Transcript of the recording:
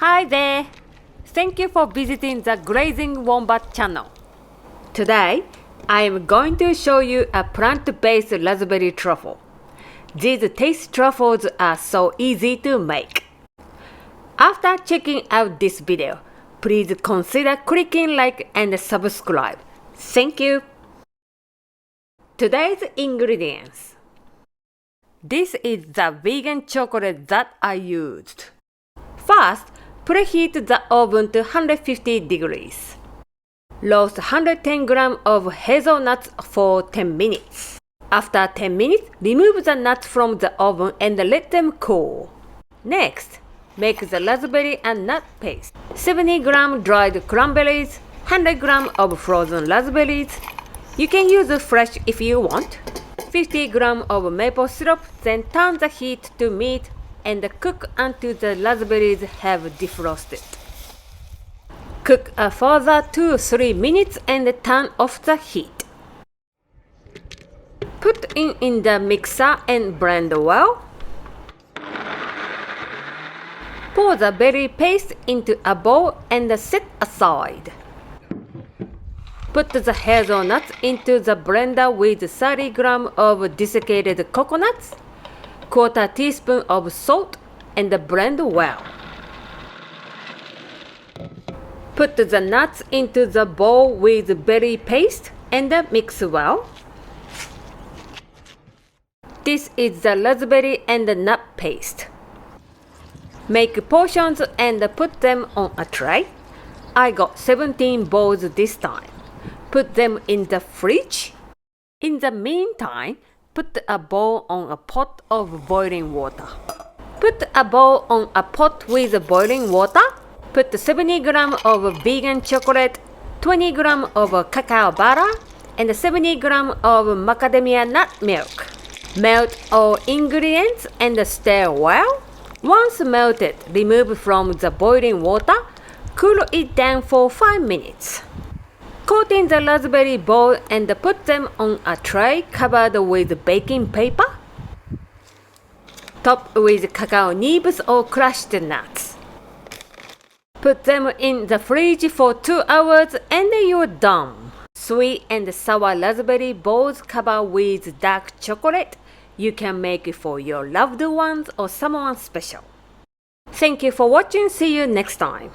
Hi there! Thank you for visiting the Grazing Wombat channel. Today, I am going to show you a plant-based raspberry truffle. These taste truffles are so easy to make. After checking out this video, please consider clicking like and subscribe. Thank you! Today's ingredients. This is the vegan chocolate that I used. First, preheat the oven to 150 degrees. Roast 110 grams of hazelnuts for 10 minutes. After 10 minutes, remove the nuts from the oven and let them cool. Next, make the raspberry and nut paste. 70 grams dried cranberries, 100 grams of frozen raspberries. You can use fresh if you want. 50 grams of maple syrup, then turn the heat to meat and cook until the raspberries have defrosted. Cook a further 2-3 minutes and turn off the heat. Put in the mixer and blend well. Pour the berry paste into a bowl and set aside. Put the hazelnuts into the blender with 30 grams of desiccated coconuts, quarter teaspoon of salt, and blend well. Put the nuts into the bowl with berry paste and mix well. This is the raspberry and nut paste. Make portions and put them on a tray. I got 17 bowls this time. Put them in the fridge. In the meantime, put a bowl on a pot of boiling water. Put a bowl on a pot with boiling water. Put 70 grams of vegan chocolate, 20 grams of cacao butter, and 70 grams of macadamia nut milk. Melt all ingredients and stir well. Once melted, remove from the boiling water. Cool it down for 5 minutes. Coat in the raspberry bowl and put them on a tray covered with baking paper. Top with cacao nibs or crushed nuts. Put them in the fridge for 2 hours and you're done. Sweet and sour raspberry balls covered with dark chocolate. You can make it for your loved ones or someone special. Thank you for watching. See you next time.